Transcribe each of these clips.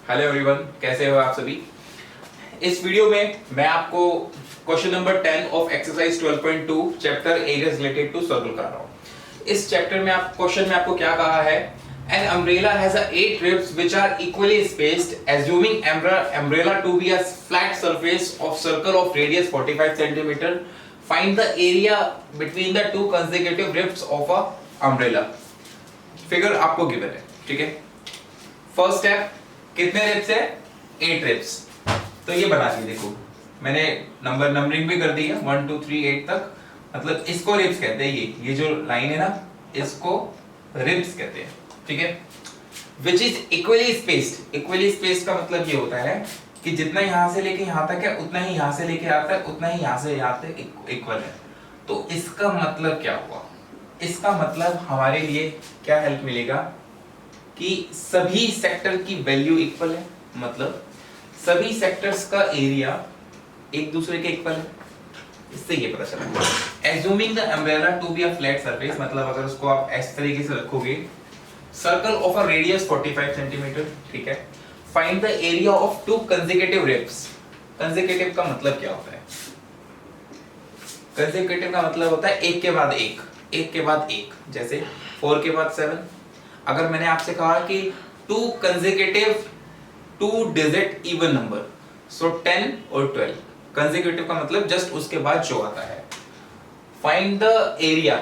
Hello everyone, कैसे हो आप सभी। इस वीडियो में मैं आपको question number 10 of exercise 12.2 chapter area related to circle करा रहा हूं। इस चैप्टर में आप क्वेश्चन में आपको क्या कहा है, an umbrella has a 8 ribs which are equally spaced assuming umbrella to be a flat surface of circle of radius 45 centimetre, find the area between the two consecutive ribs of a umbrella. Figure आपको given है, ठीक है। First step, कितने ribs है? 8 ribs. तो ये बता दिए, देखो मैंने नंबरिंग भी कर दी है 1 2 3 8 तक। मतलब इसको रिब्स कहते हैं, ये जो लाइन है ना, इसको रिब्स कहते हैं, ठीक है। Which is equally spaced. Equally spaced का मतलब ये होता है कि जितना यहां से लेके यहां तक है उतना ही यहां से लेके आता है, उतना ही यहां से यहां तक इक्वल है। तो इसका मतलब क्या हुआ? इसका मतलब हमारे लिए क्या हेल्प मिलेगा कि सभी सेक्टर की वैल्यू इक्वल है, मतलब सभी सेक्टर्स का एरिया एक दूसरे के इक्वल है। इससे ये पता चला। Assuming the umbrella to be a flat surface, मतलब अगर उसको आप इस तरीके से रखोगे, circle of a radius 45 centimetre, ठीक है। Find the area of two consecutive ribs. Consecutive का मतलब क्या होता है? कंसेक्यूटिव का मतलब होता है एक के बाद एक, एक के बाद एक। जैसे 4 के बाद 7। अगर मैंने आपसे कहा कि two consecutive 2 digit even number, so 10 और 12। कंसेक्यूटिव का मतलब जस्ट उसके बाद जो आता है। फाइंड द एरिया,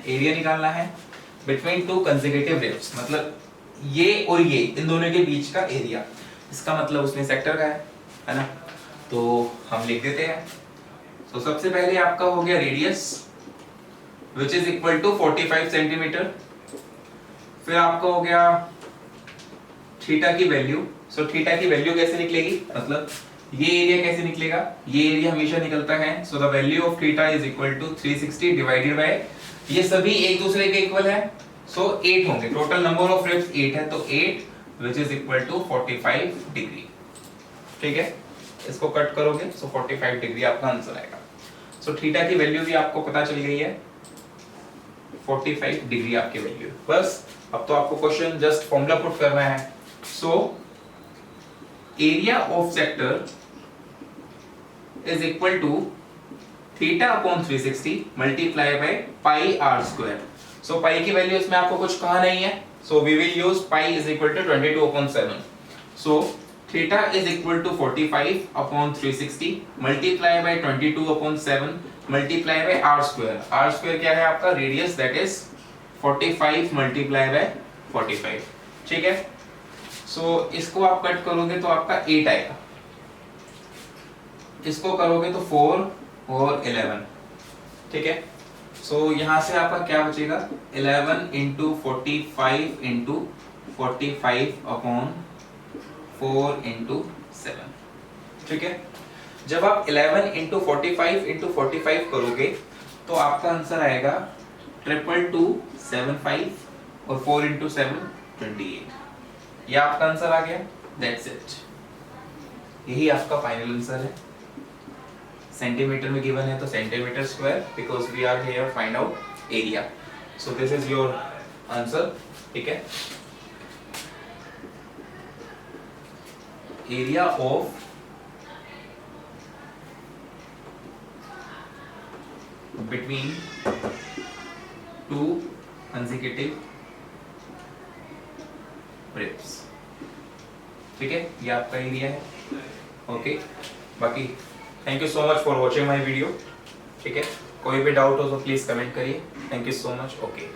एरिया निकालना है बिटवीन टू कंसेक्यूटिव रिब्स, मतलब ये और ये, इन दोनों के बीच का एरिया। इसका मतलब उसमें सेक्टर का है ना। तो हम लिख देते हैं। तो सबसे पहले आपका हो गया radius which is equal to 45 centimetre. फिर आपका हो गया थीटा की वैल्यू। सो थीटा की वैल्यू कैसे निकलेगी, मतलब ये एरिया कैसे निकलेगा? ये एरिया हमेशा निकलता है। So the value of theta is equal to 360 divided by, ये सभी एक दूसरे के इक्वल है, सो 8 होंगे। टोटल नंबर ऑफ रिब्स 8 है, तो 8 which is equal to 45 degree, ठीक है। इसको कट करोगे सो 45 डिग्री आपका आंसर आएगा। सो थीटा की वैल्यू भी आपको पता चल गई है, 45 डिग्री आपकी वैल्यू। बस अब तो आपको क्वेश्चन जस्ट फॉर्मूला पुट करना है। So area of sector is equal to theta upon 360 multiply by pi r square. So pi की वैल्यू इसमें आपको कुछ कहा नहीं है, so we will use pi is equal to 22 upon 7। So theta is equal to 45 upon 360 multiply by 22 upon 7 multiply by r square. R square क्या है आपका? Radius, that is 45 multiply by 45, ठीक है। सो इसको आप कट करोगे तो आपका 8 आएगा, इसको करोगे तो 4 और 11, ठीक है। सो यहां से आपका क्या बचेगा? 11 इंटू 45 इंटू 45 अपॉन 4 इंटू 7, ठीक है। जब आप 11 इंटू 45 इंटू 45 करोगे तो आपका आंसर आएगा 2275 और 4 इंटू 7 28। ये आपका आंसर आ गया, दैट्स इट। यही आपका फाइनल आंसर है। सेंटीमीटर में गिवन है तो centimetre square, because we are here find out area. So this is your answer, ठीक है। Area of between two consecutive ribs, ठीक है। ये आपका एरिया है, ओके। बाकी thank you so much for watching my video, ठीक है। कोई भी डाउट हो तो प्लीज कमेंट करिए। Thank you so much, okay.